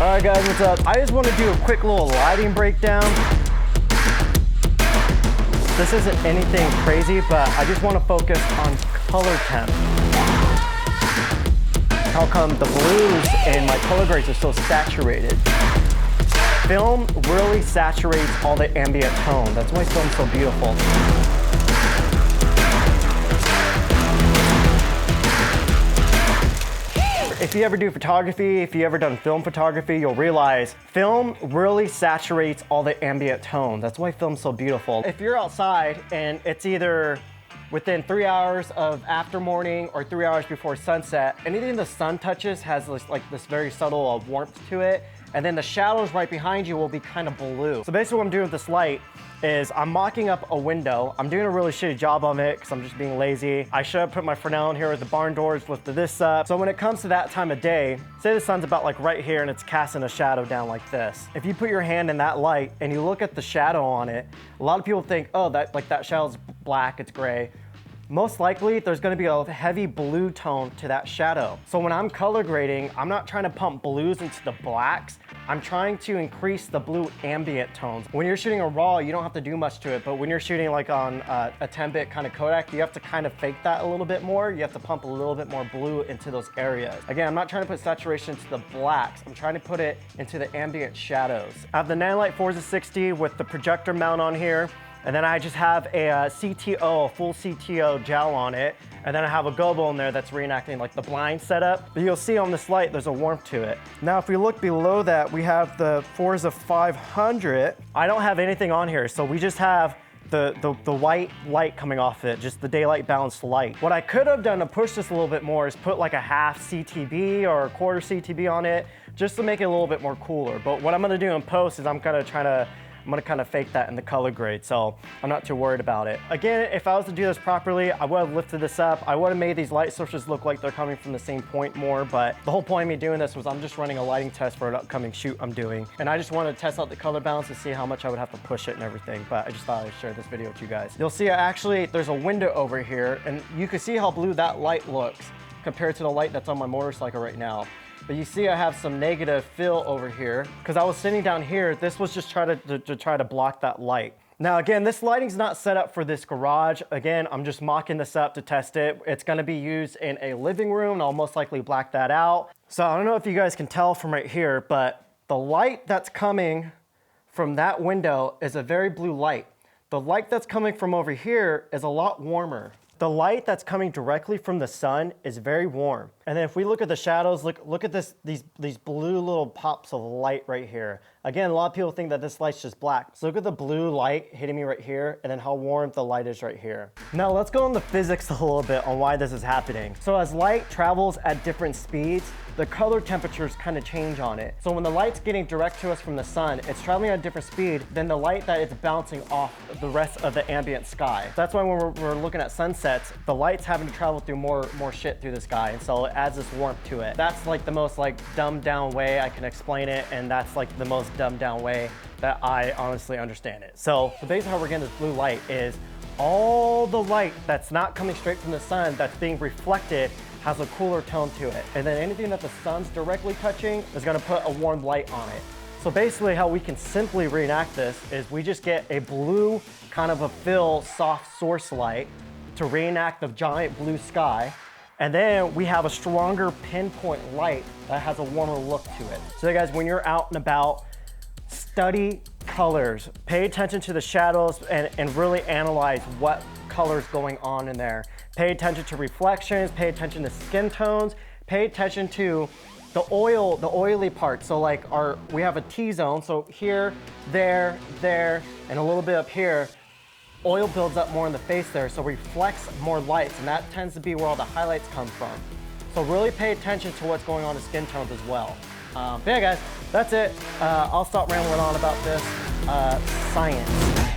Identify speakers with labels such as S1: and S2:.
S1: Alright guys, what's up? I just want to do a quick little lighting breakdown. This isn't anything crazy, but I just want to focus on color temp. How come the blues and my color grades are so saturated? Film really saturates all the ambient tone. That's why film's so beautiful. If you ever do photography, if you ever done film photography, you'll realize film really saturates all the ambient tone. That's why film's so beautiful. If you're outside and it's either within 3 hours of after morning or 3 hours before sunset, anything the sun touches has this very subtle warmth to it, and then the shadows right behind you will be kind of blue. So basically what I'm doing with this light is I'm mocking up a window. I'm doing a really shitty job on it because I'm just being lazy. I should have put my Fresnel in here with the barn doors, lifted this up. So when it comes to that time of day, say the sun's about like right here and it's casting a shadow down like this. If you put your hand in that light and you look at the shadow on it, a lot of people think, oh, that shadow's black, it's gray. Most likely, there's gonna be a heavy blue tone to that shadow. So when I'm color grading, I'm not trying to pump blues into the blacks. I'm trying to increase the blue ambient tones. When you're shooting a RAW, you don't have to do much to it, but when you're shooting like on a 10-bit kind of Kodak, you have to kind of fake that a little bit more. You have to pump a little bit more blue into those areas. Again, I'm not trying to put saturation into the blacks. I'm trying to put it into the ambient shadows. I have the Nanlite Forza 60 with the projector mount on here. And then I just have a CTO, a full CTO gel on it. And then I have a gobo in there that's reenacting like the blind setup. But you'll see on this light, there's a warmth to it. Now, if we look below that, we have the Forza 500. I don't have anything on here, so we just have the white light coming off it, just the daylight balanced light. What I could have done to push this a little bit more is put like a half CTB or a quarter CTB on it, just to make it a little bit more cooler. But what I'm gonna do in post is I'm gonna kind of fake that in the color grade, so I'm not too worried about it. Again, if I was to do this properly, I would have lifted this up. I would have made these light sources look like they're coming from the same point more, but the whole point of me doing this was I'm just running a lighting test for an upcoming shoot I'm doing, and I just wanted to test out the color balance to see how much I would have to push it and everything, but I just thought I'd share this video with you guys. You'll see actually there's a window over here, and you can see how blue that light looks compared to the light that's on my motorcycle right now. But you see I have some negative fill over here because I was sitting down here. This was just try to block that light. Now again, this lighting's not set up for this garage. Again, I'm just mocking this up to test it. It's gonna be used in a living room, and I'll most likely black that out. So I don't know if you guys can tell from right here, but the light that's coming from that window is a very blue light. The light that's coming from over here is a lot warmer. The light that's coming directly from the sun is very warm. And then if we look at the shadows, look at these blue little pops of light right here. Again, a lot of people think that this light's just black. So look at the blue light hitting me right here, and then how warm the light is right here. Now let's go into physics a little bit on why this is happening. So as light travels at different speeds, the color temperatures kind of change on it. So when the light's getting direct to us from the sun, it's traveling at a different speed than the light that it's bouncing off the rest of the ambient sky. That's why when we're looking at sunsets, the light's having to travel through more shit through the sky, and so it adds this warmth to it. That's like the most like dumbed down way I can explain it, and that's like the most dumbed down way that I honestly understand it. So basically how we're getting this blue light is all the light that's not coming straight from the sun that's being reflected has a cooler tone to it. And then anything that the sun's directly touching is gonna put a warm light on it. So basically how we can simply reenact this is we just get a blue kind of a fill soft source light to reenact the giant blue sky. And then we have a stronger pinpoint light that has a warmer look to it. So guys, when you're out and about, study colors, pay attention to the shadows and really analyze what colors going on in there. Pay attention to reflections, pay attention to skin tones, pay attention to the oily part. So like we have a T-zone, so here, there, and a little bit up here. Oil builds up more in the face there, so reflects more lights, and that tends to be where all the highlights come from. So really pay attention to what's going on in skin tones as well. But yeah guys, that's it. I'll stop rambling on about this. Science.